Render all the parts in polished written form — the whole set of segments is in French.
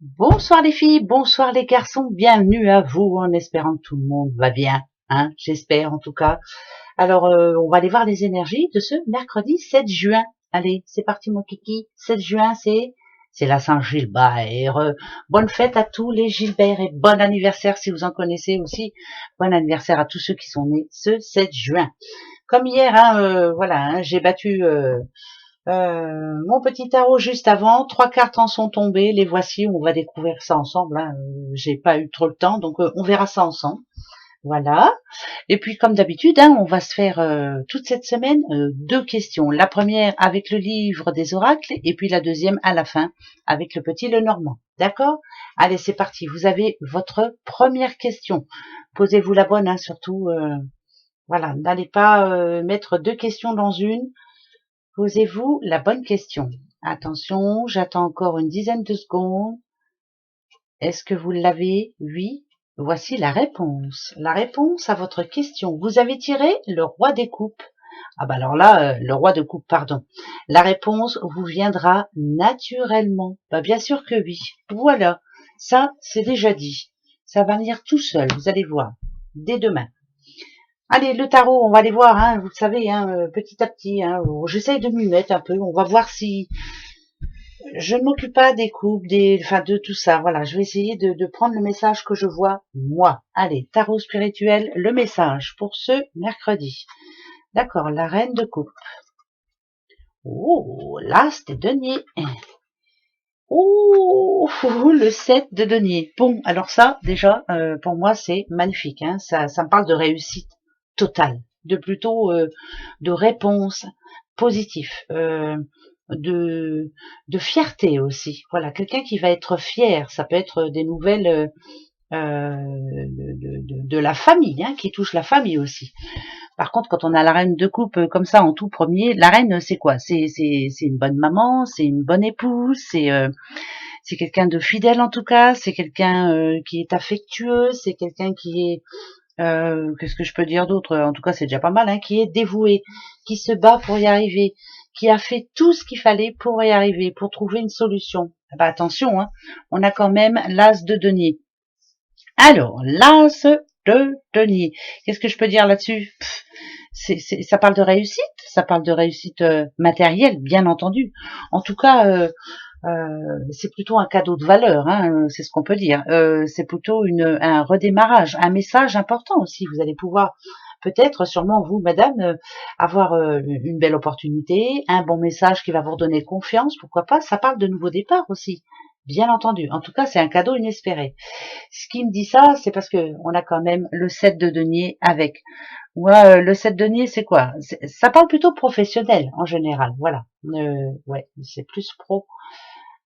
Bonsoir les filles, bonsoir les garçons, bienvenue à vous en espérant que tout le monde va bien, hein, j'espère en tout cas. Alors on va aller voir les énergies de ce mercredi 7 juin. Allez, c'est parti mon kiki, 7 juin c'est la Saint-Gilbert. Bonne fête à tous les Gilbert et bon anniversaire si vous en connaissez aussi. Bon anniversaire à tous ceux qui sont nés ce 7 juin. Comme hier, hein, voilà, hein, j'ai battu mon petit tarot juste avant, 3 cartes en sont tombées, les voici, on va découvrir ça ensemble, hein. J'ai pas eu trop le temps, donc on verra ça ensemble. Voilà. Et puis comme d'habitude, hein, on va se faire toute cette semaine 2 questions. La première avec le livre des oracles et puis la deuxième à la fin avec le petit Lenormand. D'accord? Allez, c'est parti. Vous avez votre première question. Posez-vous la bonne, hein, surtout. Voilà, n'allez pas mettre 2 questions dans une. Posez-vous la bonne question. Attention, j'attends encore une dizaine de secondes. Est-ce que vous l'avez? Oui. Voici la réponse. La réponse à votre question. Vous avez tiré le roi des coupes. Ah bah alors là, le roi de coupe, pardon. La réponse vous viendra naturellement. Bah bien sûr que oui. Voilà. Ça, c'est déjà dit. Ça va venir tout seul, vous allez voir. Dès demain. Allez, le tarot, on va aller voir, hein, vous le savez, hein, petit à petit. Hein, j'essaye de m'y mettre un peu. On va voir si je ne m'occupe pas des coupes, enfin de tout ça. Voilà, je vais essayer de prendre le message que je vois moi. Allez, tarot spirituel, le message pour ce mercredi. D'accord, la reine de coupe. Oh, l'as de denier. Oh, le 7 de denier. Bon, alors ça, déjà, pour moi, c'est magnifique. Hein. Ça me parle de réussite totale, de plutôt de réponse positive, de fierté aussi. Voilà, quelqu'un qui va être fier. Ça peut être des nouvelles de la famille, hein, qui touche la famille aussi. Par contre, quand on a la reine de coupe comme ça en tout premier, la reine, c'est quoi? C'est une bonne maman, c'est une bonne épouse, c'est quelqu'un de fidèle en tout cas, c'est quelqu'un qui est affectueux, c'est quelqu'un qui est qu'est-ce que je peux dire d'autre? En tout cas, c'est déjà pas mal, hein, qui est dévoué, qui se bat pour y arriver, qui a fait tout ce qu'il fallait pour y arriver, pour trouver une solution. Bah, attention, hein, on a quand même l'as de denier. Alors, l'as de denier. Qu'est-ce que je peux dire là-dessus? Ça parle de réussite, ça parle de réussite matérielle, bien entendu. En tout cas, c'est plutôt un cadeau de valeur, hein, c'est ce qu'on peut dire. C'est plutôt un redémarrage, un message important aussi. Vous allez pouvoir peut-être, sûrement vous, madame, avoir une belle opportunité, un bon message qui va vous redonner confiance, pourquoi pas. Ça parle de nouveau départ aussi, bien entendu. En tout cas, c'est un cadeau inespéré. Ce qui me dit ça, c'est parce que on a quand même le 7 de denier avec. Ouais, le 7 denier, c'est quoi? Ça parle plutôt professionnel en général, voilà. Ouais, c'est plus pro.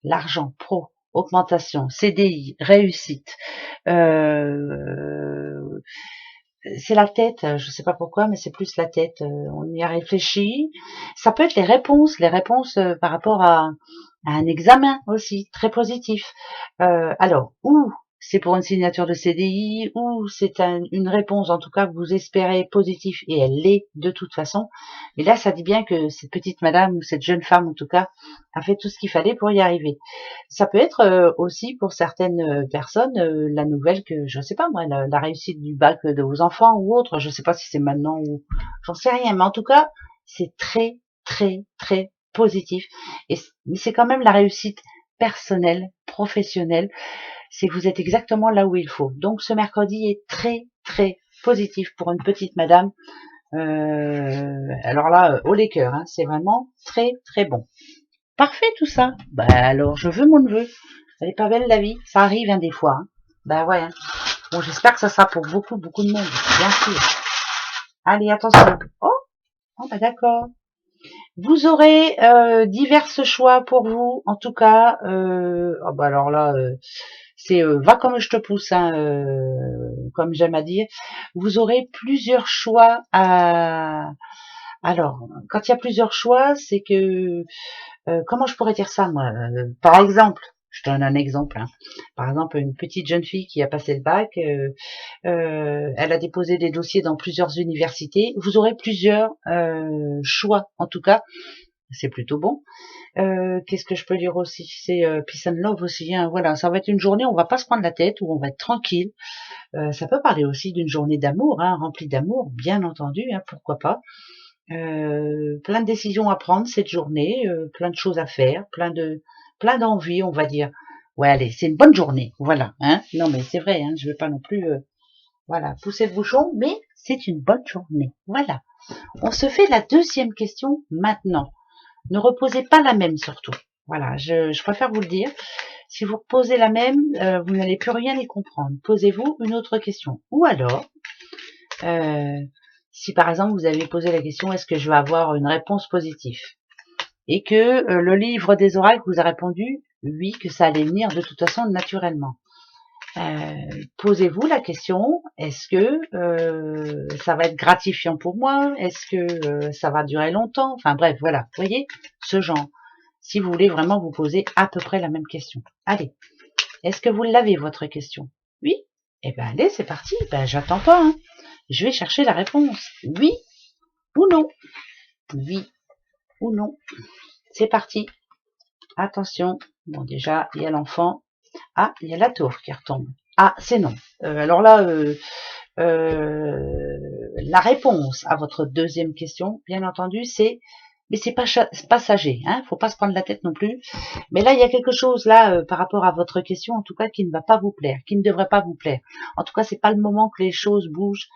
L'argent, pro, augmentation, CDI, réussite. Euh, c'est la tête, je sais pas pourquoi, mais c'est plus la tête. On y a réfléchi. Ça peut être les réponses par rapport à un examen aussi, très positif. Alors, ou c'est pour une signature de CDI, ou c'est une réponse, en tout cas, que vous espérez positive, et elle l'est de toute façon. Mais là, ça dit bien que cette petite madame, ou cette jeune femme, en tout cas, a fait tout ce qu'il fallait pour y arriver. Ça peut être aussi, pour certaines personnes, la nouvelle que, je sais pas moi, la réussite du bac de vos enfants ou autre. Je sais pas si c'est maintenant ou... J'en sais rien, mais en tout cas, c'est très, très, très positif. Mais c'est quand même la réussite personnelle, professionnelle, c'est que vous êtes exactement là où il faut. Donc ce mercredi est très très positif pour une petite madame. Alors là, haut les cœurs, hein, c'est vraiment très très bon. Parfait tout ça. Bah alors je veux mon neveu. Elle est pas belle la vie. Ça arrive hein, des fois. Hein. Bah ouais. Hein. Bon, j'espère que ça sera pour beaucoup beaucoup de monde, bien sûr. Allez, attention. Oh, oh bah d'accord. Vous aurez divers choix pour vous. En tout cas, oh bah alors là, c'est va comme je te pousse, hein, comme j'aime à dire. Vous aurez plusieurs choix à. Alors, quand il y a plusieurs choix, c'est que comment je pourrais dire ça, moi par exemple, je donne un exemple. Hein. Par exemple, une petite jeune fille qui a passé le bac, elle a déposé des dossiers dans plusieurs universités. Vous aurez plusieurs choix, en tout cas, c'est plutôt bon. Qu'est-ce que je peux dire aussi? C'est peace and love aussi, hein. Voilà, ça va être une journée, on va pas se prendre la tête, où on va être tranquille. Ça peut parler aussi d'une journée d'amour, hein, remplie d'amour, bien entendu, hein, pourquoi pas. Plein de décisions à prendre cette journée, plein de choses à faire, plein d'envies, on va dire. Ouais, allez, c'est une bonne journée, voilà, hein. Non, mais c'est vrai, hein, je vais pas non plus, voilà, pousser le bouchon, mais c'est une bonne journée, voilà. On se fait la deuxième question maintenant. Ne reposez pas la même surtout. Voilà, je préfère vous le dire. Si vous reposez la même, vous n'allez plus rien y comprendre. Posez-vous une autre question. Ou alors, si par exemple vous avez posé la question, est-ce que je vais avoir une réponse positive? Et que le livre des oracles vous a répondu, oui, que ça allait venir de toute façon naturellement. Posez-vous la question, est-ce que ça va être gratifiant pour moi? Est-ce que ça va durer longtemps? Enfin bref, voilà, vous voyez, ce genre. Si vous voulez vraiment vous poser à peu près la même question. Allez, est-ce que vous l'avez votre question? Oui? Eh ben allez, c'est parti, ben j'attends pas, hein. Je vais chercher la réponse. Oui ou non? Oui ou non? C'est parti. Attention. Bon, déjà, il y a l'enfant. Ah, il y a la tour qui retombe. Ah, c'est non. Alors là, la réponse à votre deuxième question, bien entendu, c'est mais c'est pas passager, hein, faut pas se prendre la tête non plus. Mais là, il y a quelque chose là par rapport à votre question, en tout cas, qui ne va pas vous plaire, qui ne devrait pas vous plaire. En tout cas, c'est pas le moment que les choses bougent.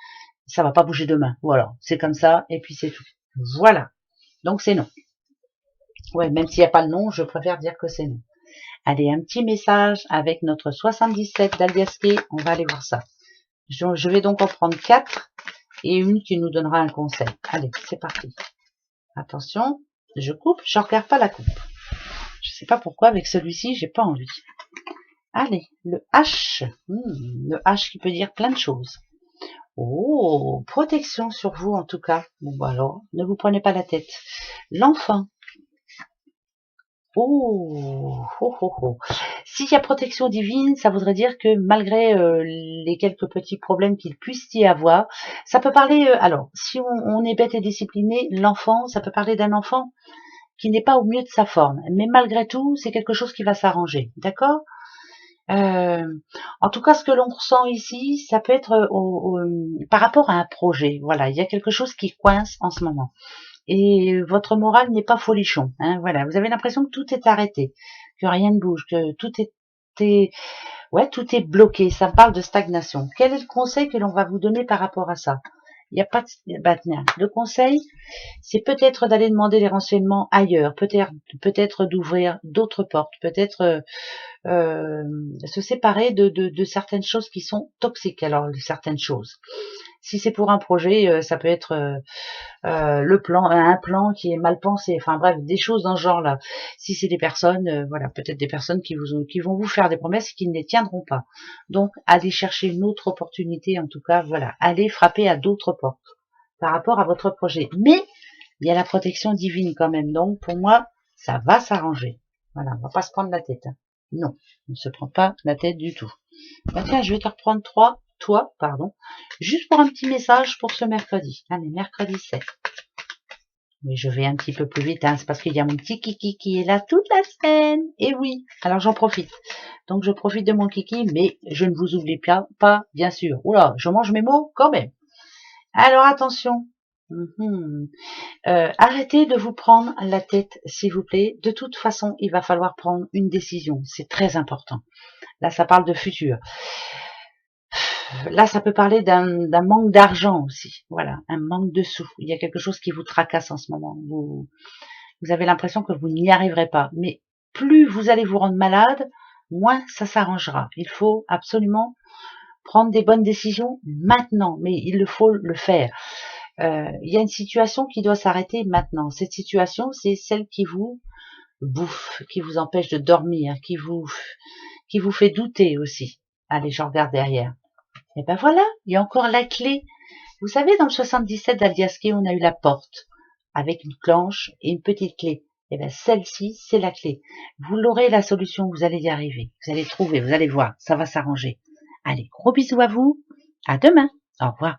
Ça va pas bouger demain. Voilà, c'est comme ça, et puis c'est tout. Voilà. Donc c'est non. Ouais, même s'il n'y a pas le nom, je préfère dire que c'est non. Allez, un petit message avec notre 77 d'Aliaské. On va aller voir ça. Je vais donc en prendre 4 et une qui nous donnera un conseil. Allez, c'est parti. Attention, je coupe, je regarde pas la coupe. Je sais pas pourquoi avec celui-ci, j'ai pas envie. Allez, le H. Le H qui peut dire plein de choses. Oh, protection sur vous en tout cas. Bon, bah alors, ne vous prenez pas la tête. L'enfant. Oh, oh, oh, oh. S'il y a protection divine, ça voudrait dire que malgré les quelques petits problèmes qu'il puisse y avoir, ça peut parler, alors, si on est bête et discipliné, l'enfant, ça peut parler d'un enfant qui n'est pas au mieux de sa forme. Mais malgré tout, c'est quelque chose qui va s'arranger, d'accord? En tout cas, ce que l'on ressent ici, ça peut être par rapport à un projet. Voilà, il y a quelque chose qui coince en ce moment. Et votre morale n'est pas folichon. Hein, voilà, vous avez l'impression que tout est arrêté, que rien ne bouge, que tout tout est bloqué. Ça parle de stagnation. Quel est le conseil que l'on va vous donner par rapport à ça? Il n'y a pas de le conseil, c'est peut-être d'aller demander les renseignements ailleurs, peut-être d'ouvrir d'autres portes, peut-être se séparer de certaines choses qui sont toxiques. Alors, certaines choses. Si c'est pour un projet, ça peut être un plan qui est mal pensé. Enfin bref, des choses dans ce genre-là. Si c'est des personnes, voilà, peut-être des personnes qui vont vous faire des promesses et qui ne les tiendront pas. Donc, allez chercher une autre opportunité. En tout cas, voilà, allez frapper à d'autres portes par rapport à votre projet. Mais il y a la protection divine quand même. Donc, pour moi, ça va s'arranger. Voilà, on va pas se prendre la tête. Hein. Non, on ne se prend pas la tête du tout. Bah tiens, je vais te reprendre toi, juste pour un petit message pour ce mercredi. Allez, mercredi 7. Oui, je vais un petit peu plus vite, hein, c'est parce qu'il y a mon petit kiki qui est là toute la semaine. Et oui, alors j'en profite. Donc je profite de mon kiki, mais je ne vous oublie pas, bien sûr. Oula, je mange mes mots quand même. Alors attention. Arrêtez de vous prendre la tête, s'il vous plaît. De toute façon, il va falloir prendre une décision. C'est très important. Là, ça parle de futur. Là, ça peut parler d'un manque d'argent aussi. Voilà, un manque de sous. Il y a quelque chose qui vous tracasse en ce moment. Vous avez l'impression que vous n'y arriverez pas. Mais plus vous allez vous rendre malade, moins ça s'arrangera. Il faut absolument prendre des bonnes décisions maintenant. Mais il faut le faire. Il y a une situation qui doit s'arrêter maintenant. Cette situation, c'est celle qui vous bouffe, qui vous empêche de dormir, qui vous fait douter aussi. Allez, je regarde derrière. Et ben voilà, il y a encore la clé. Vous savez, dans le 77 d'Aliaské, on a eu la porte avec une clenche et une petite clé. Et bien celle-ci, c'est la clé. Vous l'aurez la solution, vous allez y arriver. Vous allez trouver, vous allez voir, ça va s'arranger. Allez, gros bisous à vous. À demain. Au revoir.